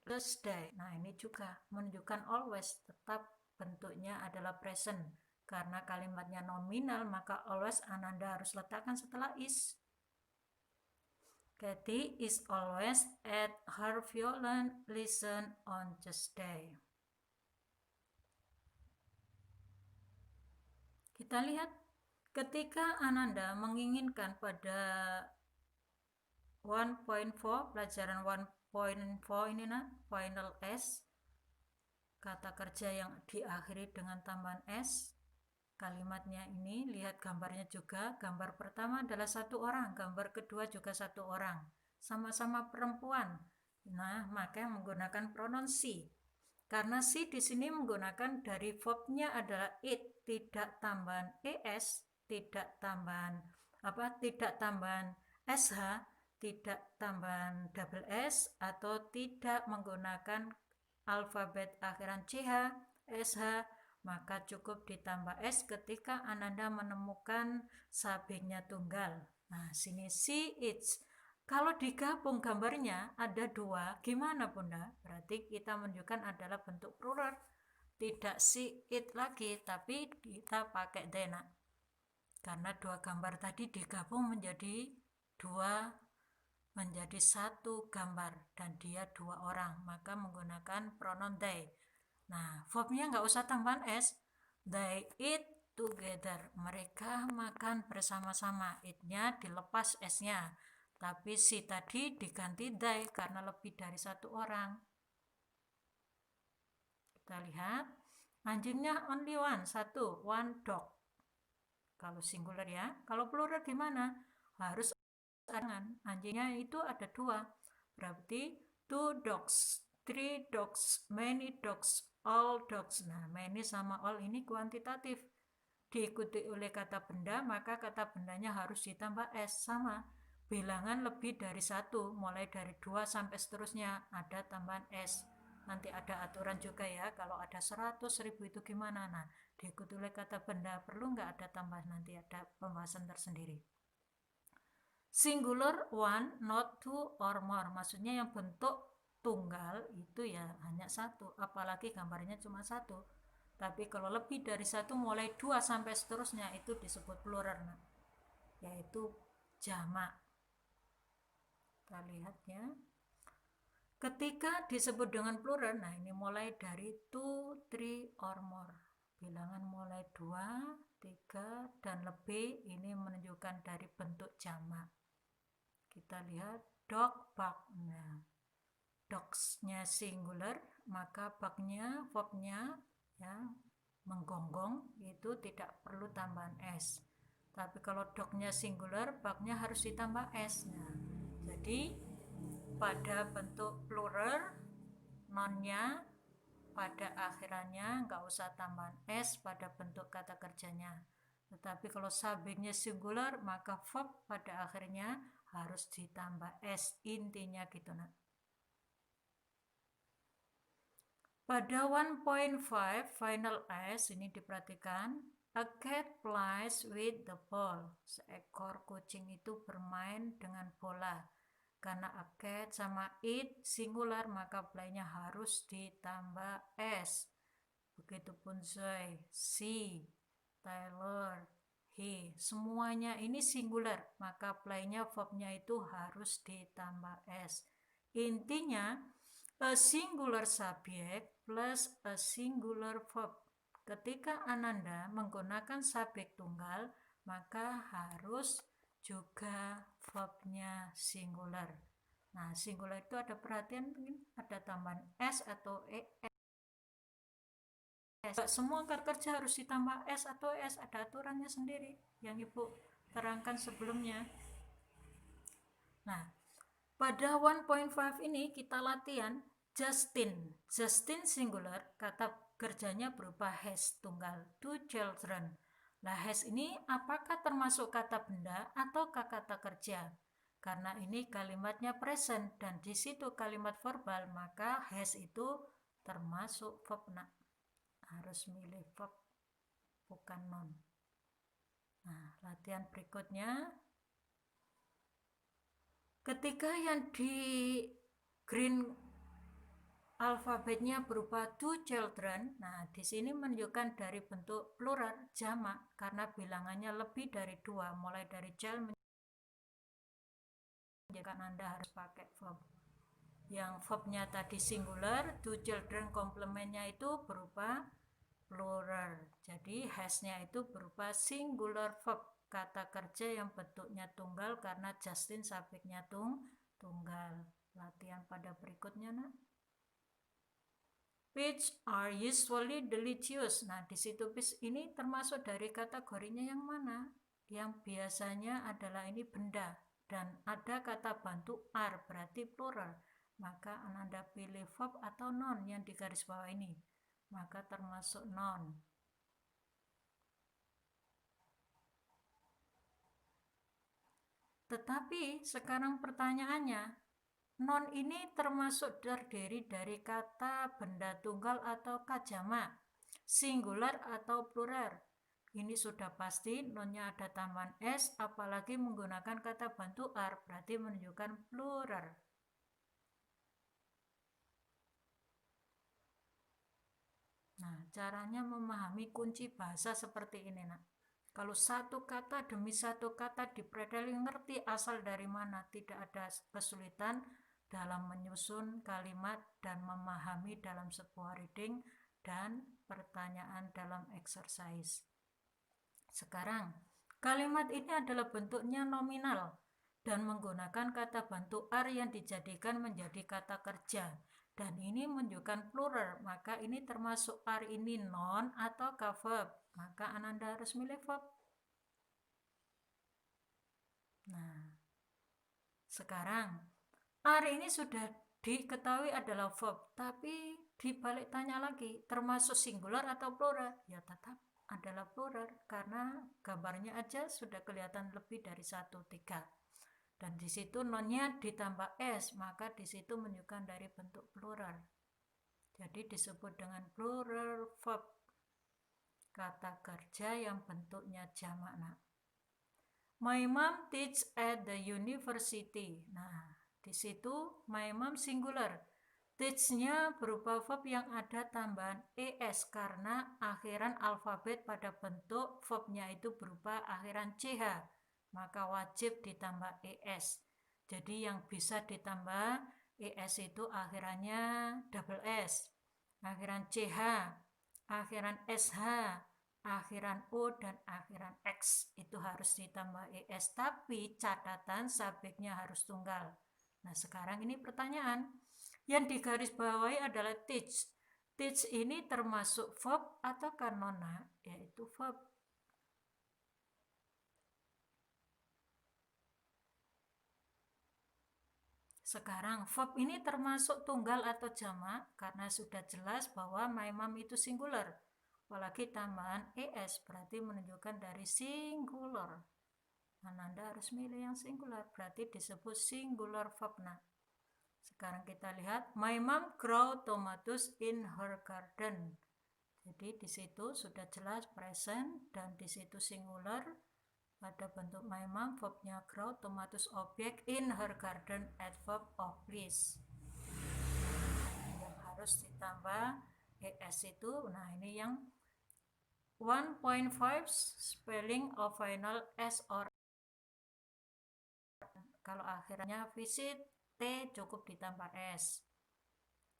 Thursday. Nah, ini juga menunjukkan always, tetap bentuknya adalah present. Karena kalimatnya nominal, maka always Ananda harus letakkan setelah is. Kathy is always at her violin lesson on Tuesday. Kita lihat ketika Ananda menginginkan pada 1.4 pelajaran 1.4 ini final S, kata kerja yang diakhiri dengan tambahan S. Kalimatnya ini lihat gambarnya juga. Gambar pertama adalah satu orang, gambar kedua juga satu orang, sama-sama perempuan. Nah, maka menggunakan pronoun she. Karena she di sini menggunakan dari verbnya adalah it, tidak tambahan es, tidak tambahan sh, tidak tambahan double s, atau tidak menggunakan alfabet akhiran ch, sh, maka cukup ditambah s ketika Ananda menemukan subjeknya tunggal. Nah, sini she, its. Kalau digabung gambarnya ada dua, gimana Bunda? Berarti kita menunjukkan adalah bentuk plural. Tidak she, it lagi, tapi kita pakai they. Karena dua gambar tadi digabung menjadi satu gambar dan dia dua orang, maka menggunakan pronoun they. Nah, verbnya nggak usah tambahan s. They eat together. Mereka makan bersama-sama. It-nya dilepas s-nya. Tapi si tadi diganti they karena lebih dari satu orang. Kita lihat. Anjingnya only one, satu. One dog. Kalau singular ya. Kalau plural gimana? Harus anjingnya itu ada dua. Berarti 2 dogs, 3 dogs, many dogs, all dogs. Nah, many sama all ini kuantitatif. Diikuti oleh kata benda, maka kata bendanya harus ditambah s. Sama, bilangan lebih dari satu, mulai dari 2 sampai seterusnya, ada tambahan s. Nanti ada aturan juga ya, kalau ada 100, 1000 itu gimana. Nah, diikuti oleh kata benda, perlu nggak ada tambahan, nanti ada pembahasan tersendiri. Singular one, not two or more. Maksudnya yang bentuk tunggal itu ya hanya satu, apalagi gambarnya cuma satu. Tapi kalau lebih dari satu, mulai 2 sampai seterusnya, itu disebut plural, yaitu jamak. Kita lihat ya. Ketika disebut dengan plural, nah ini mulai dari 2, 3 or more. Bilangan mulai 2, 3, dan lebih, ini menunjukkan dari bentuk jamak. Kita lihat dog, bark. Nah, dogs-nya singular, maka bark-nya, verb-nya ya, menggonggong, itu tidak perlu tambahan s. Tapi kalau dog-nya singular, bark-nya harus ditambah s. Nah, jadi pada bentuk plural, noun-nya pada akhirannya nggak usah tambahan s pada bentuk kata kerjanya. Tetapi kalau subjeknya singular, maka verb pada akhirnya harus ditambah s, intinya gitu. Pada 1.5 final s ini diperhatikan, a cat plays with the ball. Seekor kucing itu bermain dengan bola. Karena a cat sama it singular, maka play-nya harus ditambah s. Begitupun Zoe, she, Taylor, he, semuanya ini singular, maka play-nya verb-nya itu harus ditambah s. Intinya a singular subject plus a singular verb. Ketika Ananda menggunakan subjek tunggal, maka harus juga verbnya singular. Nah, singular itu ada perhatian, ada tambahan s atau es. Semua kata kerja harus ditambah s atau s, ada aturannya sendiri yang Ibu terangkan sebelumnya. Nah, pada 1.5 ini kita latihan Justin. Justin singular, kata kerjanya berupa has tunggal, 2 children. Lah, has ini apakah termasuk kata benda atau kata kerja? Karena ini kalimatnya present dan di situ kalimat verbal, maka has itu termasuk verb, nak. Harus milih verb, bukan noun. Nah, latihan berikutnya. Ketika yang di green alfabetnya berupa two children, nah di sini menunjukkan dari bentuk plural jamak karena bilangannya lebih dari 2, mulai dari child menjadikan Anda harus pakai verb. Yang verbnya tadi singular, two children komplementnya itu berupa plural. Jadi has-nya itu berupa singular verb, kata kerja yang bentuknya tunggal karena Justin subjeknya tunggal. Latihan pada berikutnya, nak. Fish are usually delicious. Nah, di situ fish ini termasuk dari kategorinya yang mana? Yang biasanya adalah ini benda dan ada kata bantu are, berarti plural. Maka Anda pilih verb atau noun yang di garis bawah ini. Maka termasuk noun. Tetapi sekarang pertanyaannya, noun ini termasuk terdiri dari kata benda tunggal atau jamak, singular atau plural. Ini sudah pasti nounnya ada tambahan s, apalagi menggunakan kata bantu are, berarti menunjukkan plural. Nah, caranya memahami kunci bahasa seperti ini, nak. Kalau satu kata demi satu kata dipredeli ngerti asal dari mana, tidak ada kesulitan dalam menyusun kalimat dan memahami dalam sebuah reading dan pertanyaan dalam exercise. Sekarang, kalimat ini adalah bentuknya nominal dan menggunakan kata bantu are yang dijadikan menjadi kata kerja. Dan ini menunjukkan plural, maka ini termasuk are ini noun atau verb. Maka Ananda harus milih verb. Nah, sekarang are ini sudah diketahui adalah verb, tapi dibalik tanya lagi, termasuk singular atau plural? Ya tetap adalah plural, karena gambarnya aja sudah kelihatan lebih dari 1, 3. Dan di situ nonnya ditambah s, maka di situ menunjukkan dari bentuk plural. Jadi disebut dengan plural verb, kata kerja yang bentuknya jamak, nak. My mom teach at the university. Nah, di situ my mom singular. Teach-nya berupa verb yang ada tambahan es karena akhiran alfabet pada bentuk verbnya itu berupa akhiran ch, maka wajib ditambah es. Jadi yang bisa ditambah es itu akhirannya double s, akhiran ch, akhiran sh, akhiran o dan akhiran x itu harus ditambah es, tapi catatan subjeknya harus tunggal. Nah, sekarang ini pertanyaan yang digarisbawahi adalah teach. Teach ini termasuk verb atau kanona, yaitu verb. Sekarang verb ini termasuk tunggal atau jamak karena sudah jelas bahwa my mom itu singular. Apalagi tambahan es berarti menunjukkan dari singular. Ananda harus milih yang singular, berarti disebut singular verb. Nah, sekarang kita lihat my mom grow tomatoes in her garden. Jadi di situ sudah jelas present dan di situ singular pada bentuk my mom, verbnya grow, tomatoes objek, in her garden adverb of place. Yang harus ditambah es itu, nah ini yang 1.5 spelling of final s or kalau akhirnya visit t cukup ditambah s.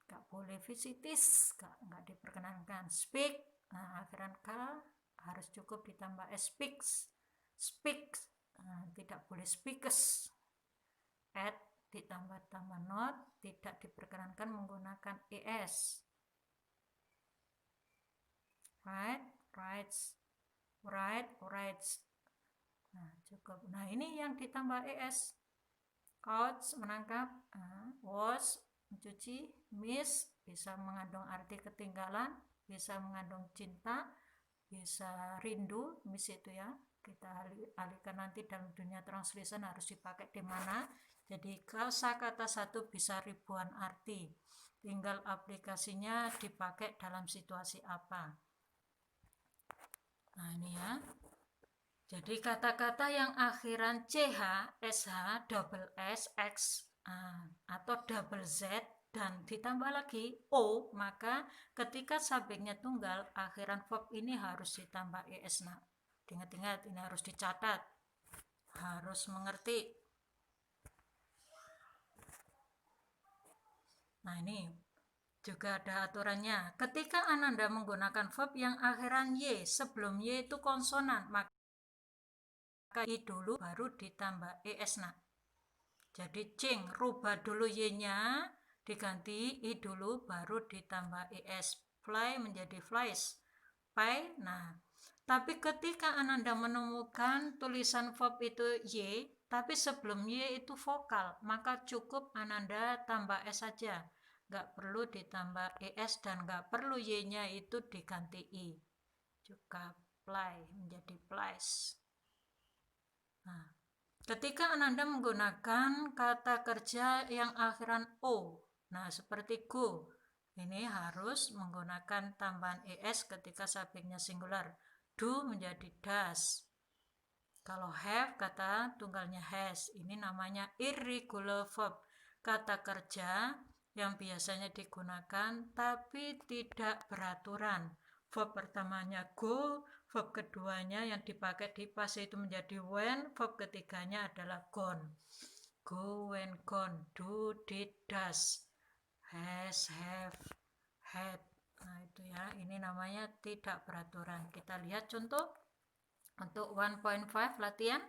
Gak boleh visitis, gak diperkenankan. Speak, nah akhiran k harus cukup ditambah s. Speaks, nah, tidak boleh speakers. Add ditambah not, tidak diperkenankan menggunakan es. Writes, nah cukup. Nah ini yang ditambah es. Couch menangkap, wash mencuci, miss bisa mengandung arti ketinggalan, bisa mengandung cinta, bisa rindu, miss itu ya. Kita alihkan nanti dalam dunia translation harus dipakai di mana. Jadi kosakata satu bisa ribuan arti. Tinggal aplikasinya dipakai dalam situasi apa. Nah ini ya. Jadi kata-kata yang akhiran CH, SH, double S, X, atau double Z, dan ditambah lagi O, maka ketika subjeknya tunggal, akhiran verb ini harus ditambah ES. Nah, ingat-ingat ini harus dicatat, harus mengerti. Nah ini juga ada aturannya. Ketika Ananda menggunakan verb yang akhiran Y, sebelum Y itu konsonan, maka I dulu baru ditambah ES. Nah, jadi cing, rubah dulu Y-nya, diganti I dulu, baru ditambah ES. Fly menjadi flies. Pie, nah. Tapi ketika Ananda menemukan tulisan verb itu Y, tapi sebelum Y itu vokal, maka cukup Ananda tambah S saja. Nggak perlu ditambah ES dan nggak perlu Y-nya itu diganti I. Juga fly menjadi flies. Nah, ketika Ananda menggunakan kata kerja yang akhiran O, nah seperti go, ini harus menggunakan tambahan ES ketika subjeknya singular. Do menjadi does. Kalau have, kata tunggalnya has. Ini namanya irregular verb. Kata kerja yang biasanya digunakan tapi tidak beraturan. Verb pertamanya go, verb keduanya yang dipakai di past itu menjadi when, verb ketiganya adalah gone. Go, when, gone, do, did, does, has, have, had. Nah itu ya, ini namanya tidak beraturan. Kita lihat contoh untuk 1.5 latihan.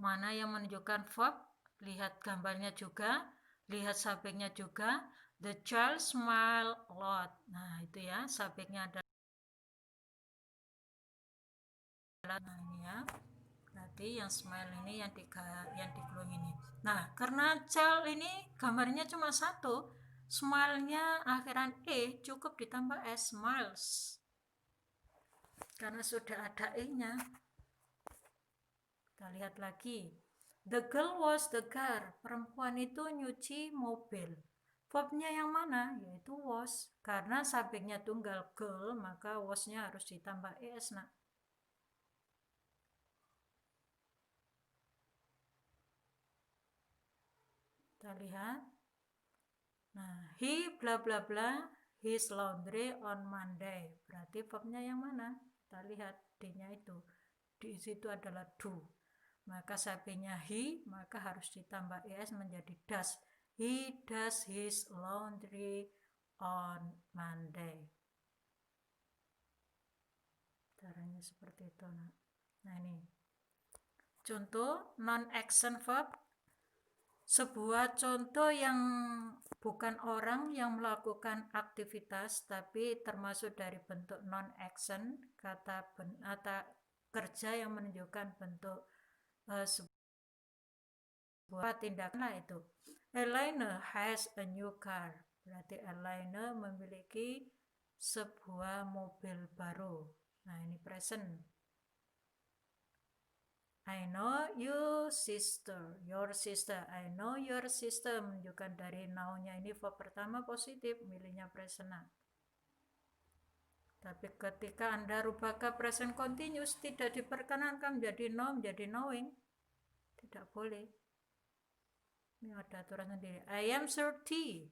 Mana yang menunjukkan verb, lihat gambarnya juga, lihat subjeknya juga. The child smile a lot. Nah itu ya, subjeknya adalah. Nah ini ya, berarti yang smile ini yang digulung ini. Nah karena child ini gambarnya cuma satu, smile-nya akhiran E, cukup ditambah S, smiles, karena sudah ada E-nya. Kita lihat lagi. The girl was the car. Perempuan itu nyuci mobil. Verbnya yang mana? Yaitu was. Karena subjeknya tunggal girl, maka was-nya harus ditambah es. Nah, kita lihat. Nah, he bla bla bla his laundry on Monday. Berarti verbnya yang mana? Kita lihat D-nya itu. Di situ adalah do. Maka subjeknya he, maka harus ditambah es menjadi does. He does his laundry on Monday. Caranya seperti itu. Nah ini contoh non-action verb. Sebuah contoh yang bukan orang yang melakukan aktivitas tapi termasuk dari bentuk non-action, kata kerja yang menunjukkan bentuk sebuah tindakan lah itu. Elena has a new car. Berarti Elena memiliki sebuah mobil baru. Nah ini present. I know your sister. I know your sister menunjukkan dari now-nya ini verb pertama positif, milihnya present. Tapi ketika Anda rubah ke present continuous, tidak diperkenankan menjadi know, menjadi knowing. Tidak boleh. Ini ada aturan sendiri. I am thirsty.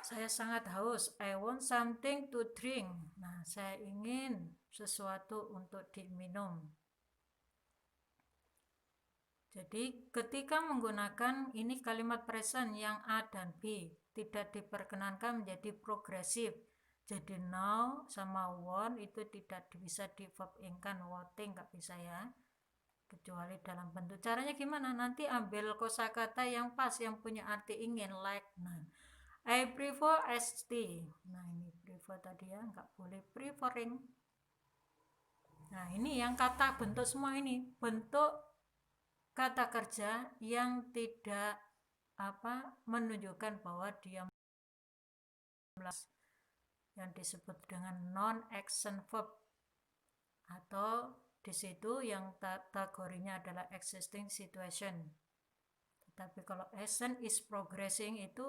Saya sangat haus. I want something to drink. Nah, saya ingin sesuatu untuk diminum. Jadi ketika menggunakan ini kalimat present yang A dan B tidak diperkenankan menjadi progresif. Jadi now sama want itu tidak bisa di verb ingkan, wanting nggak bisa ya. Kecuali dalam bentuk. Caranya gimana? Nanti ambil kosakata yang pas, yang punya arti ingin, like. Nah, I prefer iced tea. Nah ini prefer tadi ya, nggak boleh preferring. Nah ini yang kata bentuk semua ini, bentuk kata kerja yang tidak menunjukkan bahwa dia yang disebut dengan non-action verb. atau di situ yang kategorinya adalah existing situation. Tetapi kalau action is progressing itu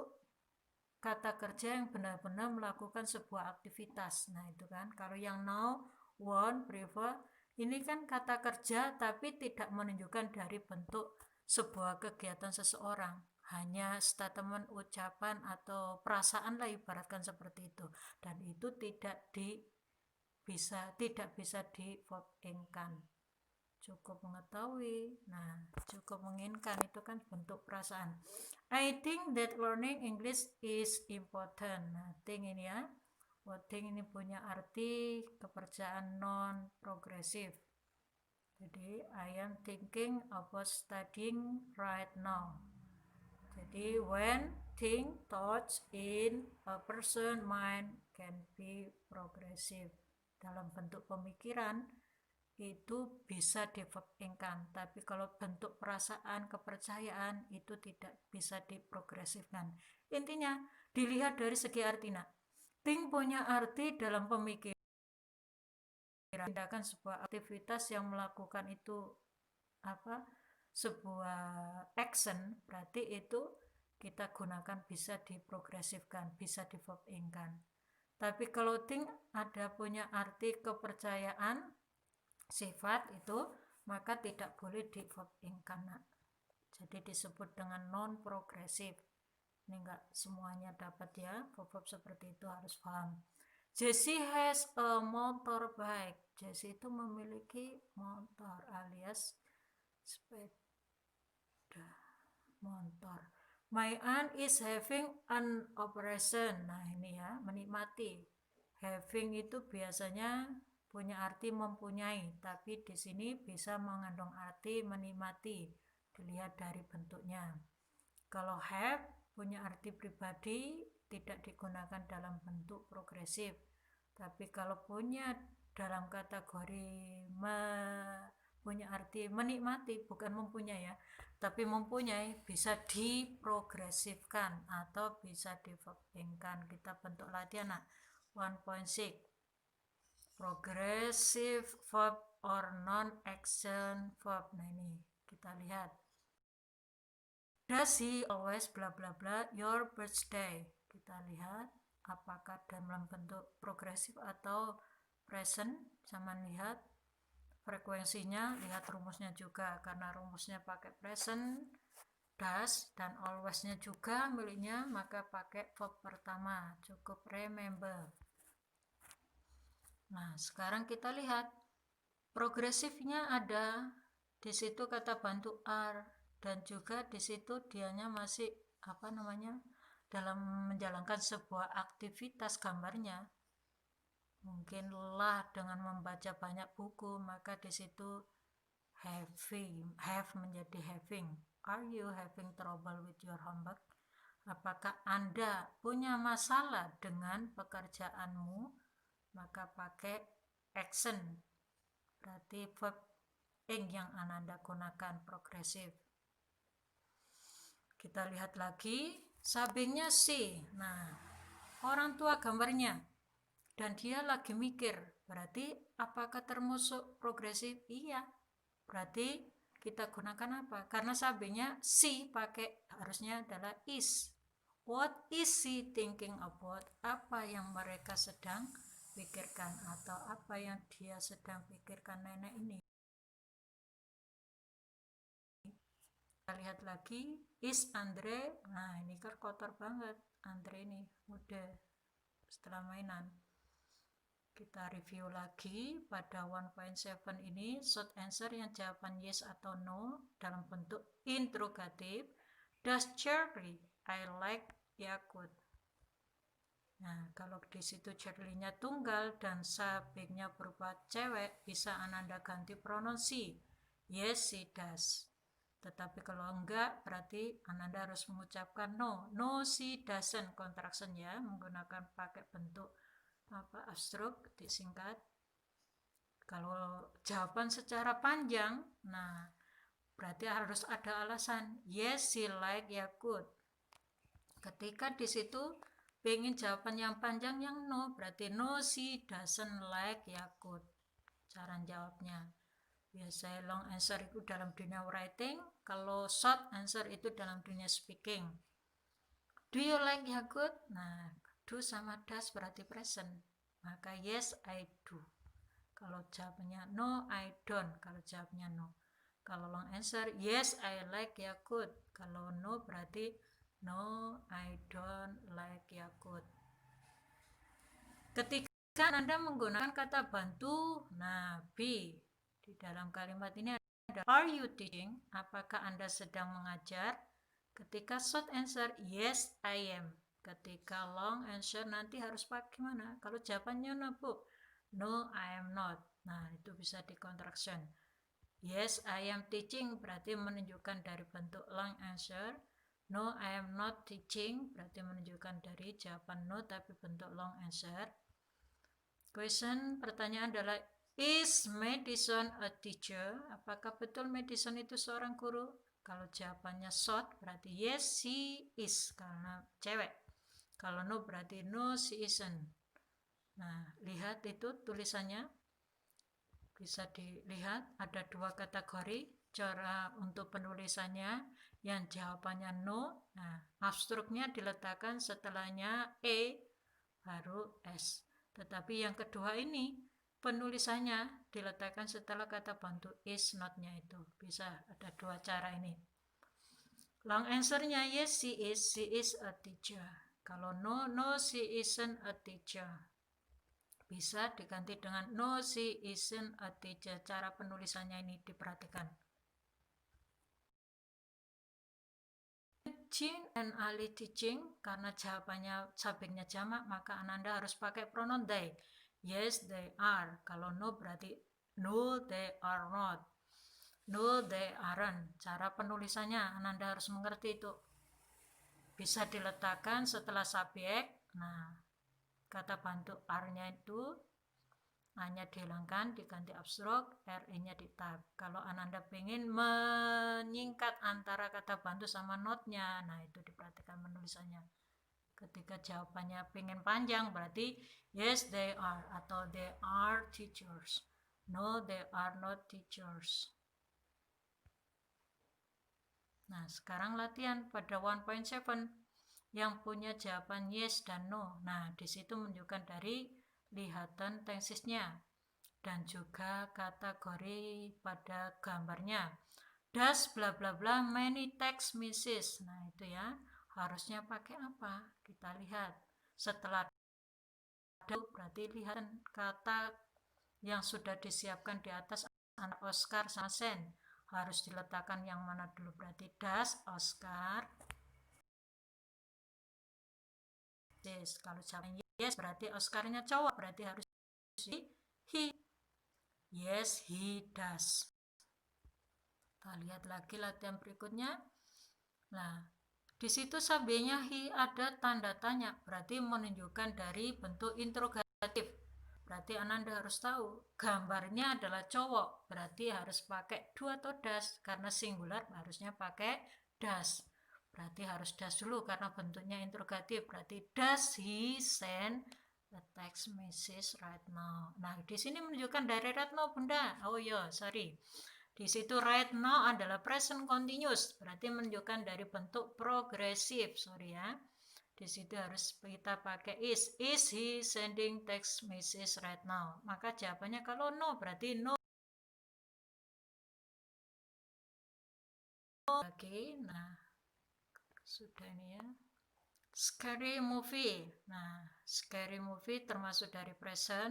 kata kerja yang benar-benar melakukan sebuah aktivitas. Nah itu kan, kalau yang now, want, prefer, ini kan kata kerja tapi tidak menunjukkan dari bentuk sebuah kegiatan seseorang, hanya statement, ucapan atau perasaan lah, ibaratkan seperti itu, dan itu tidak bisa di verb ingkan. Cukup mengetahui, nah cukup menginginkan itu kan bentuk perasaan. I think that learning English is important. Nah, think ini ya, think ini punya arti kepercayaan non progresif. Jadi I am thinking about studying right now. Jadi when think, thoughts in a person mind can be progressive. Dalam bentuk pemikiran itu bisa diverb-ingkan, tapi kalau bentuk perasaan, kepercayaan itu tidak bisa diprogresifkan. Intinya dilihat dari segi arti. Nah, think punya arti dalam pemikiran, tindakan sebuah aktivitas yang melakukan itu sebuah action, berarti itu kita gunakan bisa diprogresifkan, bisa diverb-ingkan. Tapi kalau think ada punya arti kepercayaan, sifat itu, maka tidak boleh di verb ingkan. Jadi disebut dengan non progresif. Ini enggak semuanya dapat ya, verb seperti itu harus paham. Jessie has a motorbike. Jessie itu memiliki motor alias sepeda motor. My aunt is having an operation. Nah ini ya, menikmati. Having itu biasanya punya arti mempunyai, tapi di sini bisa mengandung arti menikmati, dilihat dari bentuknya. Kalau have punya arti pribadi, tidak digunakan dalam bentuk progresif, tapi kalau punya dalam kategori punya arti menikmati, bukan mempunyai ya, tapi mempunyai, bisa diprogresifkan atau bisa diverb-ingkan. Kita bentuk latihan 1.6, progressive verb or non-action verb. Nah ini kita lihat, does he always bla bla bla your birthday. Kita lihat apakah dalam bentuk progresif atau present. Sama lihat frekuensinya, lihat rumusnya juga, karena rumusnya pakai present, does, dan always-nya juga miliknya, maka pakai verb pertama, cukup remember. Nah, sekarang kita lihat progresifnya ada di situ kata bantu are, dan juga di situ dianya masih dalam menjalankan sebuah aktivitas gambarnya. Mungkin lelah dengan membaca banyak buku, maka di situ have menjadi having. Are you having trouble with your homework? Apakah Anda punya masalah dengan pekerjaanmu? Maka pakai action, berarti verb ing yang Anda gunakan progresif. Kita lihat lagi, subjeknya si. Nah, orang tua gambarnya, dan dia lagi mikir, berarti apakah termasuk progresif? Iya, berarti kita gunakan apa? Karena subjeknya si, pakai harusnya adalah is. What is she thinking about? Apa yang mereka sedang pikirkan, atau apa yang dia sedang pikirkan nenek ini. Kita lihat lagi, is Andre. Nah ini kan kotor banget Andre ini, udah setelah mainan. Kita review lagi pada 1.7 ini, short answer yang jawaban yes atau no dalam bentuk interrogatif. Does Cherry I like Yakult? Nah, kalau di situ Cherly-nya tunggal dan subjeknya berupa cewek, bisa Ananda ganti pronoun she. Yes, she does. Tetapi kalau enggak, berarti Ananda harus mengucapkan no. No, she doesn't. Contraction ya, menggunakan pakai bentuk abstrak, disingkat. Kalau jawaban secara panjang, nah berarti harus ada alasan. Yes, she like Yakult. Ketika di situ pengen jawaban yang panjang yang no, berarti no, she doesn't like Yakult. cara jawabnya. Biasanya long answer itu dalam dunia writing, kalau short answer itu dalam dunia speaking. Do you like Yakult? Nah, do sama does berarti present. Maka yes, I do. Kalau jawabnya no, I don't. Kalau jawabnya no. Kalau long answer, yes, I like Yakult. Kalau no berarti no, I don't like Yakult. Ketika Anda menggunakan kata bantu, nah be di dalam kalimat ini ada are you teaching? Apakah Anda sedang mengajar? Ketika short answer, yes, I am. Ketika long answer nanti harus pakai mana? Kalau jawabannya no, Bu. No, I am not. Nah, itu bisa di contraction. Yes, I am teaching berarti menunjukkan dari bentuk long answer. No, I am not teaching berarti menunjukkan dari jawaban no tapi bentuk long answer. Question, pertanyaan adalah is Madison a teacher? Apakah betul Madison itu seorang guru? Kalau jawabannya short berarti yes, she is karena cewek. Kalau no berarti no, she isn't. Nah, lihat itu tulisannya. Bisa dilihat ada dua kategori cara untuk penulisannya. Yang jawabannya no, nah abstruknya diletakkan setelahnya E baru S. Tetapi yang kedua ini penulisannya diletakkan setelah kata bantu is not-nya itu. Bisa ada dua cara ini. Long answer-nya yes, she is a teacher. Kalau no, no, she isn't a teacher. Bisa diganti dengan no, she isn't a teacher. Cara penulisannya ini diperhatikan. Jean and Ali teaching, karena jawabannya subjeknya jamak, maka Ananda harus pakai pronoun they. Yes, they are. Kalau no berarti no, they are not. No, they aren't. Cara penulisannya Ananda harus mengerti itu. Bisa diletakkan setelah subjek. Nah, kata bantu are-nya itu hanya dihilangkan, diganti abstrak, RE-nya di-tab. Kalau Ananda pengen menyingkat antara kata bantu sama not-nya, nah itu diperhatikan penulisannya. Ketika jawabannya pengen panjang, berarti yes, they are, atau they are teachers. No, they are not teachers. Nah, sekarang latihan pada 1.7 yang punya jawaban yes dan no. Nah, di situ menunjukkan dari lihatan teksisnya dan juga kategori pada gambarnya. Does bla bla bla many text messages. Nah, itu ya. Harusnya pakai apa? Kita lihat. Setelah ada berarti lihat kata yang sudah disiapkan di atas anak Oscar sama Sen. Harus diletakkan yang mana dulu, berarti does Oscar. Yes, kalau jawabannya yes berarti Oscarnya cowok, berarti harus he. Yes, he does. Kita lihat lagi latihan berikutnya. Nah, di situ subjeknya he ada tanda tanya, berarti menunjukkan dari bentuk interrogatif. Berarti Ananda harus tahu gambarnya adalah cowok, berarti harus pakai do atau does, karena singular harusnya pakai does. Berarti harus does dulu karena bentuknya interrogatif. Berarti does he send the text message right now? Nah, di sini menunjukkan dari right now, Bunda. Oh iya, sorry. Di situ right now adalah present continuous, berarti menunjukkan dari bentuk progresif. Sorry ya. Di situ harus kita pakai is. Is he sending text message right now? Maka jawabannya kalau no berarti no. Oke, nah sudah ini ya. Scary movie. Nah, scary movie termasuk dari present.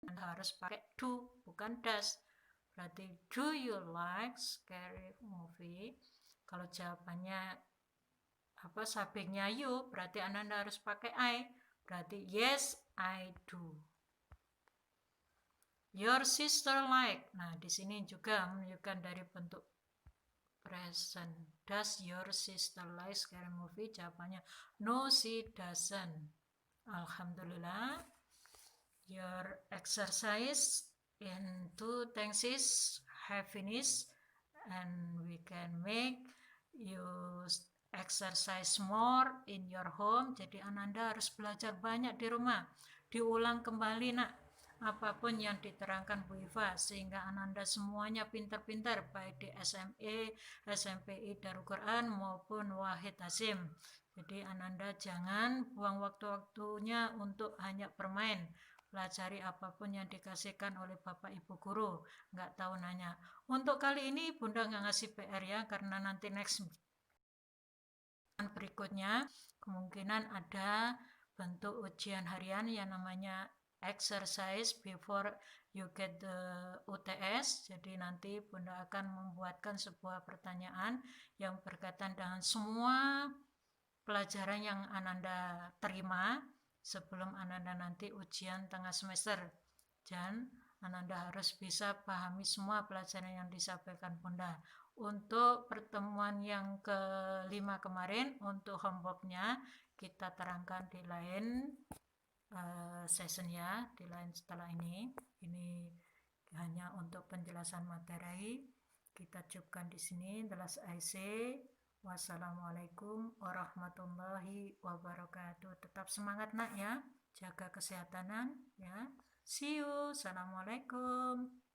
Anda harus pakai do, bukan does. Berarti do you like scary movie? Kalau jawabannya apa subjeknya you, berarti Anda harus pakai I. Berarti yes, I do. Your sister like. Nah, di sini juga menunjukkan dari bentuk present. Does your sister like scary movie? Jawabannya no, she doesn't. Alhamdulillah. Your exercise in two tenses have finished, and we can make you exercise more in your home. Jadi Ananda harus belajar banyak di rumah diulang kembali nak, apapun yang diterangkan Bu Iva, sehingga Ananda semuanya pintar-pintar, baik di SME, SMPI Darul Quran maupun Wahid Hasim. Jadi Ananda jangan buang waktu-waktunya untuk hanya bermain, pelajari apapun yang dikasihkan oleh Bapak Ibu Guru, nggak tahu nanya. Untuk kali ini Bunda nggak ngasih PR ya, karena nanti next berikutnya kemungkinan ada bentuk ujian harian yang namanya exercise before you get the UTS. Jadi nanti Bunda akan membuatkan sebuah pertanyaan yang berkaitan dengan semua pelajaran yang Ananda terima sebelum Ananda nanti ujian tengah semester, dan Ananda harus bisa pahami semua pelajaran yang disampaikan Bunda. Untuk pertemuan yang kelima kemarin, untuk homeworknya kita terangkan di lain session ya, di lain setelah ini. Ini hanya untuk penjelasan materi. Kita cukupkan di sini. Telas IC. Wassalamualaikum warahmatullahi wabarakatuh. Tetap semangat nak ya, jaga kesehatan ya. See you. Assalamualaikum.